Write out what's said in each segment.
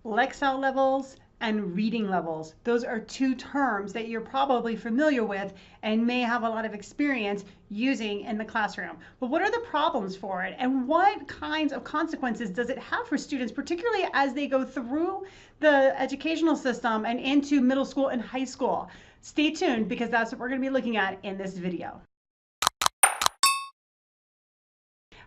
Lexile levels and reading levels. Those are two terms that you're probably familiar with and may have a lot of experience using in the classroom. But what are the problems for it, and what kinds of consequences does it have for students, particularly as they go through the educational system and into middle school and high school? Stay tuned, because that's what we're going to be looking at in this video.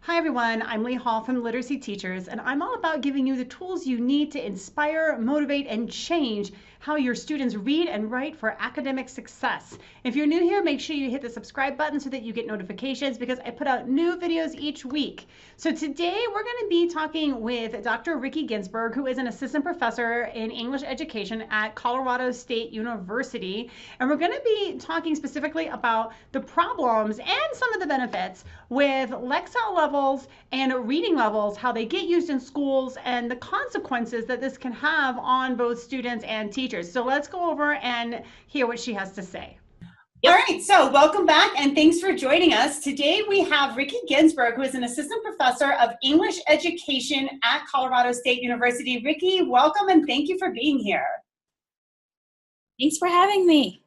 Hi everyone, I'm Lee Hall from Literacy Teachers, and I'm all about giving you the tools you need to inspire, motivate, and change how your students read and write for academic success. If you're new here, make sure you hit the subscribe button so that you get notifications, because I put out new videos each week. So today we're going to be talking with Dr. Ricky Ginsberg, who is an assistant professor in English education at Colorado State University. And we're going to be talking specifically about the problems and some of the benefits with Lexile levels and reading levels, how they get used in schools, and the consequences that this can have on both students and teachers. So let's go over and hear what she has to say. All right, so welcome back and thanks for joining us. Today we have Ricky Ginsberg, who is an assistant professor of English education at Colorado State University. Ricky, welcome and thank you for being here. Thanks for having me.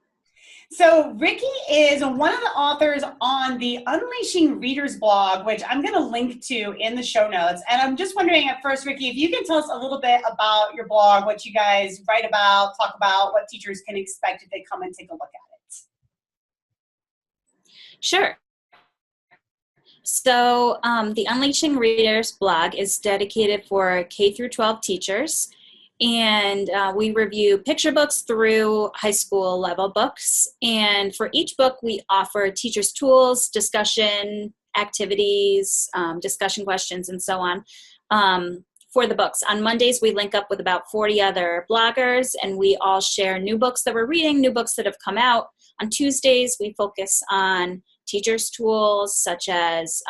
So Ricky is one of the authors on the Unleashing Readers blog, which I'm going to link to in the show notes. And I'm just wondering at first, Ricky, if you can tell us a little bit about your blog, what you guys write about, talk about, what teachers can expect if they come and take a look at it. Sure. So the Unleashing Readers blog is dedicated for K through 12 teachers. And we review picture books through high school level books. And for each book, we offer teachers tools, discussion activities, discussion questions, and so on for the books. On Mondays, we link up with about 40 other bloggers, and we all share new books that we're reading, new books that have come out. On Tuesdays, we focus on teachers tools, such as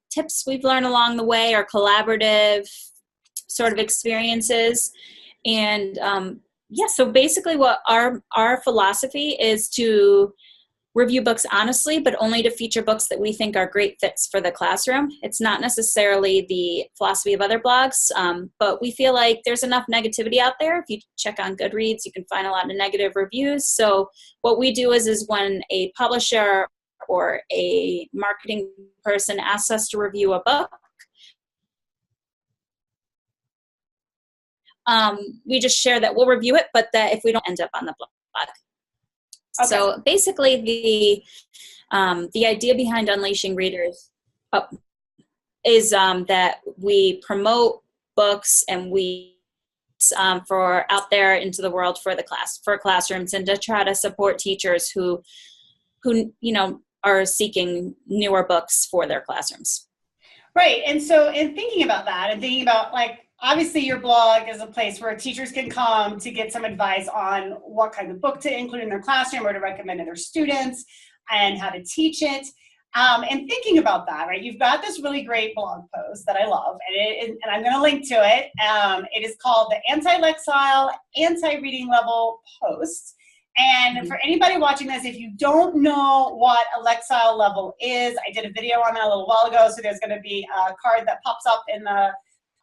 tips we've learned along the way, or collaborative sort of experiences. And yeah, so basically what our philosophy is to review books honestly, but only to feature books that we think are great fits for the classroom. It's not necessarily the philosophy of other blogs, but we feel like there's enough negativity out there. If you check on Goodreads, you can find a lot of negative reviews. So what we do is when a publisher or a marketing person asks us to review a book, we just share that we'll review it, but that if we don't end up on the blog. Okay. So basically the idea behind Unleashing Readers is that we promote books and we for out there into the world for classrooms, and to try to support teachers who are seeking newer books for their classrooms. Right, and so in thinking about that and thinking about, like, obviously your blog is a place where teachers can come to get some advice on what kind of book to include in their classroom or to recommend to their students and how to teach it. And thinking about that, right, you've got this really great blog post that I love, and I'm going to link to it. It is called the Anti-Lexile, Anti-Reading Level Post. And for anybody watching this, if you don't know what a Lexile level is, I did a video on that a little while ago, so there's going to be a card that pops up in the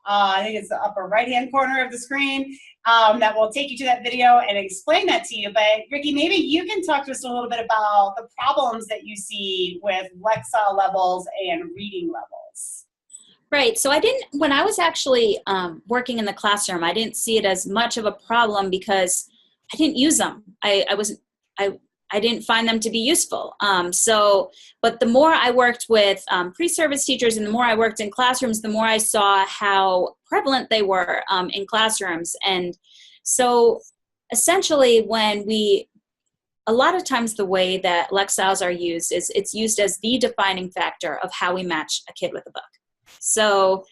I think it's the upper right-hand corner of the screen that will take you to that video and explain that to you. But Ricky, maybe you can talk to us a little bit about the problems that you see with Lexile levels and reading levels. Right. So when I was actually working in the classroom, I didn't see it as much of a problem because I didn't use them. I didn't find them to be useful. But the more I worked with pre-service teachers and the more I worked in classrooms, the more I saw how prevalent they were in classrooms. And so essentially a lot of times the way that Lexiles are used is it's used as the defining factor of how we match a kid with a book. So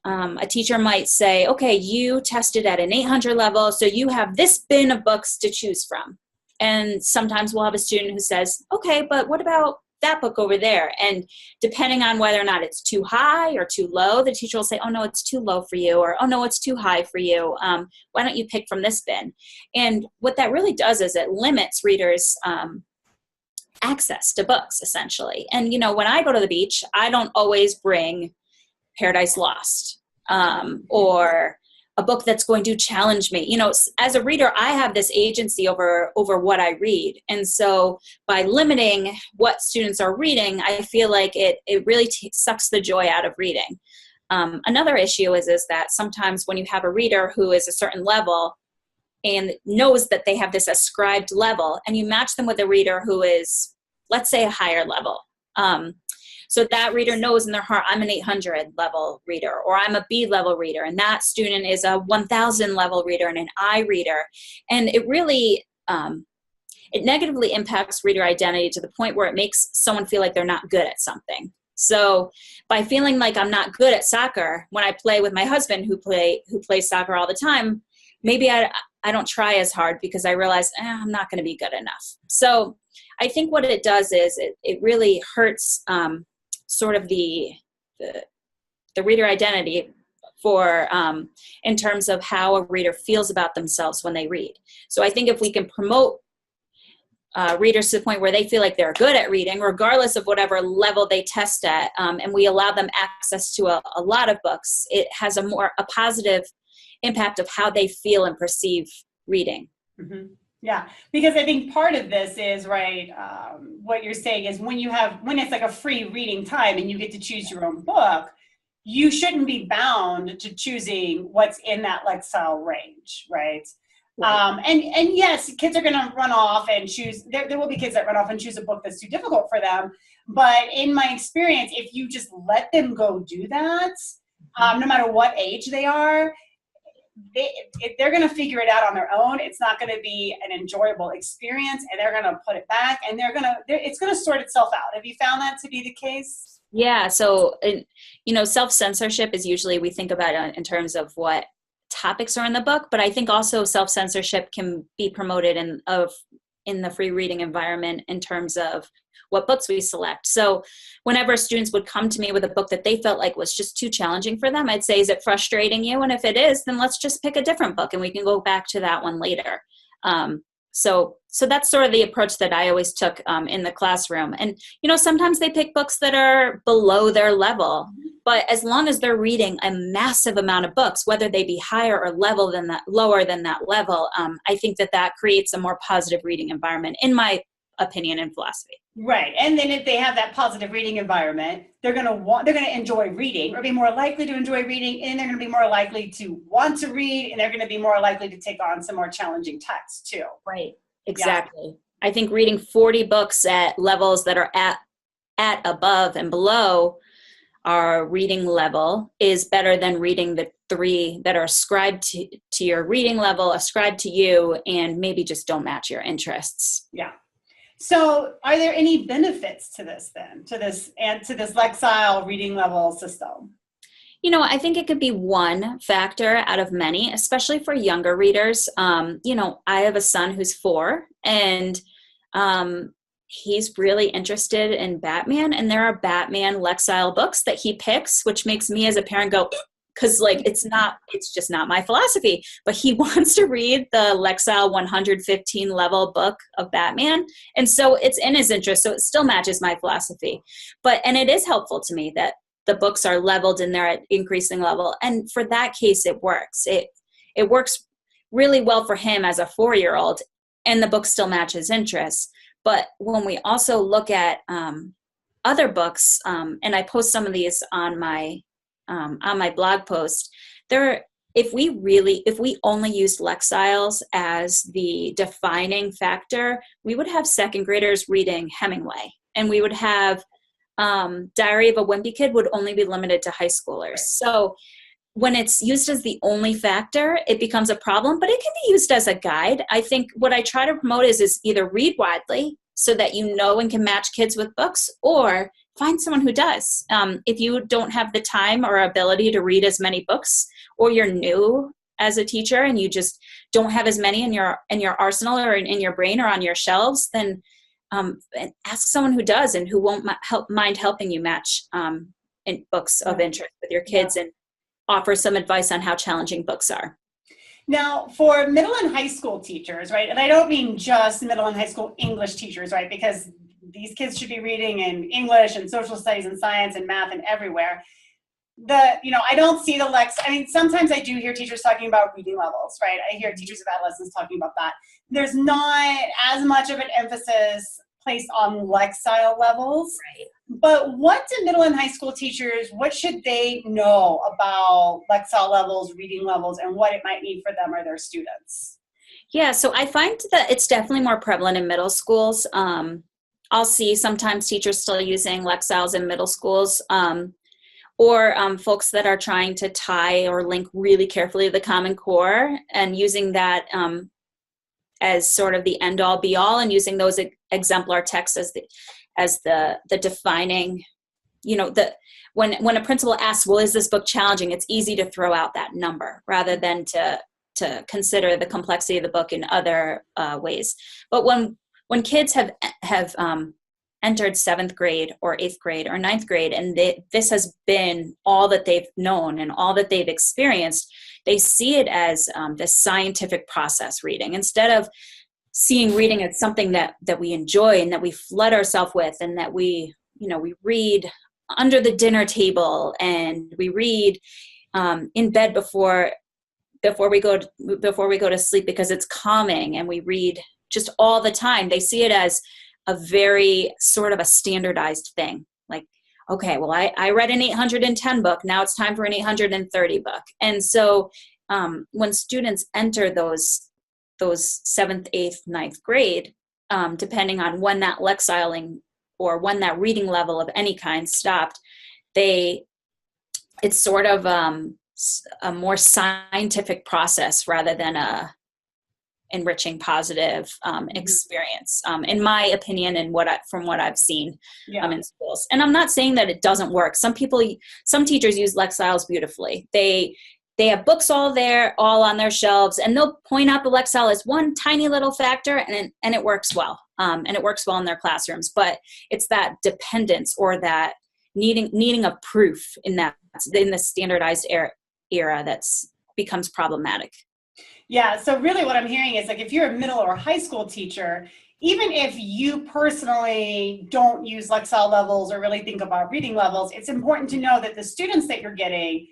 a teacher might say, okay, you tested at an 800 level, so you have this bin of books to choose from. And sometimes we'll have a student who says, okay, but what about that book over there? And depending on whether or not it's too high or too low, the teacher will say, oh no, it's too low for you, or oh no, it's too high for you. Why don't you pick from this bin? And what that really does is it limits readers' access to books, essentially. And when I go to the beach, I don't always bring Paradise Lost or a book that's going to challenge me. As a reader, I have this agency over what I read. And so by limiting what students are reading, I feel like it really sucks the joy out of reading. Another issue is that sometimes when you have a reader who is a certain level and knows that they have this ascribed level, and you match them with a reader who is, let's say, a higher level. So that reader knows in their heart, I'm an 800 level reader, or I'm a B level reader, and that student is a 1000 level reader and an I reader. And it really, it negatively impacts reader identity to the point where it makes someone feel like they're not good at something. So by feeling like I'm not good at soccer, when I play with my husband who plays soccer all the time, maybe I don't try as hard because I realize I'm not going to be good enough. So I think what it does is it really hurts sort of the reader identity for in terms of how a reader feels about themselves when they read. So I think if we can promote readers to the point where they feel like they're good at reading, regardless of whatever level they test at, and we allow them access to a lot of books, it has a positive impact of how they feel and perceive reading. Mm-hmm. Yeah, because I think part of this is, right, what you're saying is when it's like a free reading time and you get to choose your own book, you shouldn't be bound to choosing what's in that Lexile range, right? Right. And yes, kids are going to run off and choose, there will be kids that run off and choose a book that's too difficult for them. But in my experience, if you just let them go do that, no matter what age they are, they're going to figure it out on their own. It's not going to be an enjoyable experience, and they're going to put it back, and it's going to sort itself out. Have you found that to be the case? Yeah. So, self-censorship is usually, we think about it in terms of what topics are in the book, but I think also self-censorship can be promoted in the free reading environment in terms of what books we select. So whenever students would come to me with a book that they felt like was just too challenging for them, I'd say, is it frustrating you? And if it is, then let's just pick a different book and we can go back to that one later. So that's sort of the approach that I always took in the classroom. And, sometimes they pick books that are below their level, but as long as they're reading a massive amount of books, whether they be higher or lower than that level, I think that creates a more positive reading environment, in my opinion and philosophy. Right. And then if they have that positive reading environment, they're going to enjoy reading, or be more likely to enjoy reading, and they're going to be more likely to want to read, and they're going to be more likely to take on some more challenging texts too. Right. Exactly. Yeah. I think reading 40 books at levels that are at above and below our reading level is better than reading the 3 that are ascribed to your reading level, ascribed to you, and maybe just don't match your interests. Yeah. So are there any benefits to this then, to this Lexile reading level system? I think it could be one factor out of many, especially for younger readers. I have a son who's 4, and he's really interested in Batman, and there are Batman Lexile books that he picks, which makes me as a parent go, because it's just not my philosophy. But he wants to read the Lexile 115 level book of Batman, and so it's in his interest. So it still matches my philosophy. And it is helpful to me that the books are leveled and they're at increasing level. And for that case, it works. It works really well for him as a 4-year-old, and the book still matches interests. But when we also look at other books, and I post some of these on my blog post, if we only used Lexiles as the defining factor, we would have 2nd graders reading Hemingway, and we would have Diary of a Wimpy Kid would only be limited to high schoolers. So when it's used as the only factor, it becomes a problem, but it can be used as a guide. I think what I try to promote is either read widely so that you know and can match kids with books, or find someone who does. If you don't have the time or ability to read as many books, or you're new as a teacher and you just don't have as many in your arsenal or in your brain or on your shelves, then ask someone who does and who won't mind helping you match in books of interest with your kids, and offer some advice on how challenging books are. Now, for middle and high school teachers, right, and I don't mean just middle and high school English teachers, right, because these kids should be reading in English and social studies and science and math and everywhere. I don't see the I mean, sometimes I do hear teachers talking about reading levels, right? I hear teachers of adolescents talking about that. There's not as much of an emphasis placed on Lexile levels. Right. But what do middle and high school teachers, what should they know about Lexile levels, reading levels, and what it might mean for them or their students? Yeah, so I find that it's definitely more prevalent in middle schools. I'll see sometimes teachers still using Lexiles in middle schools, or folks that are trying to tie or link really carefully to the Common Core and using that as sort of the end all be all, and using those exemplar texts as the defining, when a principal asks, well, is this book challenging? It's easy to throw out that number rather than to consider the complexity of the book in other ways. But when kids have entered 7th grade or 8th grade or 9th grade, and this has been all that they've known and all that they've experienced, they see it as this scientific process reading, instead of seeing reading as something that we enjoy and that we flood ourselves with, and that we read under the dinner table, and we read in bed before we go to sleep because it's calming, and we read just all the time. They see it as a very sort of a standardized thing. Like, okay, well, I read an 810 book. Now it's time for an 830 book. And so when students enter those 7th, 8th, 9th grade, depending on when that lexiling or when that reading level of any kind stopped, it's sort of a more scientific process rather than a enriching, positive experience, in my opinion, and from what I've seen in schools. And I'm not saying that it doesn't work. Some teachers use Lexiles beautifully. They have books all on their shelves, and they'll point out the Lexile as one tiny little factor, and it works well. And it works well in their classrooms. But it's that dependence or that needing of proof in the standardized era that's becomes problematic. Yeah, so really what I'm hearing is, like, if you're a middle or high school teacher, even if you personally don't use Lexile levels or really think about reading levels, it's important to know that the students that you're getting,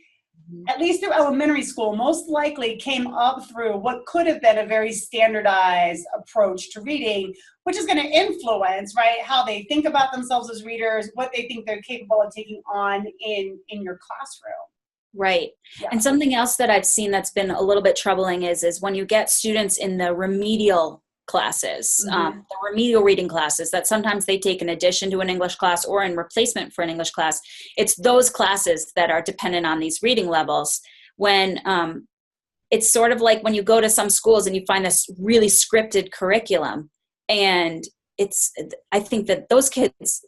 at least through elementary school, most likely came up through what could have been a very standardized approach to reading, which is going to influence, right, how they think about themselves as readers, what they think they're capable of taking on in your classroom. Right. Yeah. And something else that I've seen that's been a little bit troubling is when you get students in the remedial classes, the remedial reading classes that sometimes they take in addition to an English class or in replacement for an English class. It's those classes that are dependent on these reading levels, when it's sort of like when you go to some schools and you find this really scripted curriculum, and I think that those kids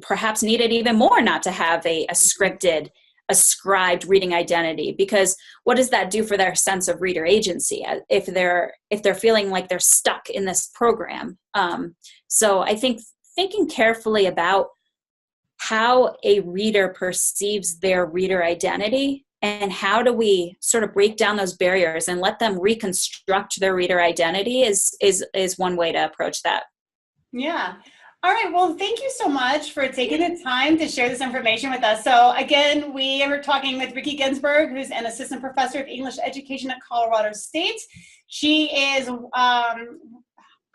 perhaps need it even more not to have a scripted, ascribed reading identity, because what does that do for their sense of reader agency if they're feeling like they're stuck in this program? So I think thinking carefully about how a reader perceives their reader identity, and how do we sort of break down those barriers and let them reconstruct their reader identity is one way to approach that. Yeah. All right, well, thank you so much for taking the time to share this information with us. So again, we are talking with Ricki Ginsberg, who's an assistant professor of English education at Colorado State. She is,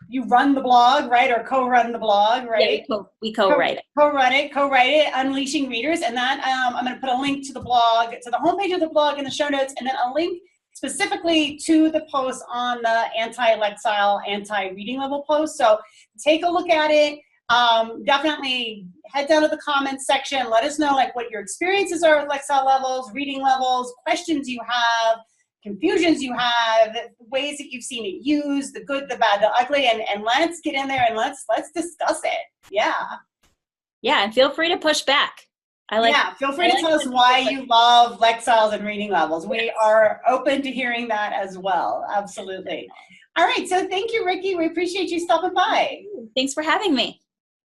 you run the blog, right, or co-run the blog, right? Yeah, we co-write it. Co-write it, Unleashing Readers. And that, I'm going to put a link to the blog, to the homepage of the blog in the show notes, and then a link specifically to the post on the anti-lexile, anti-reading level post. So take a look at it. Definitely head down to the comments section. Let us know like what your experiences are with Lexile levels, reading levels, questions you have, confusions you have, ways that you've seen it used, the good, the bad, the ugly, and let's get in there and let's discuss it. Yeah. Yeah, and feel free to push back. Feel free to tell us why you love Lexiles and reading levels. We are open to hearing that as well. Absolutely. All right. So thank you, Ricki. We appreciate you stopping by. Thanks for having me.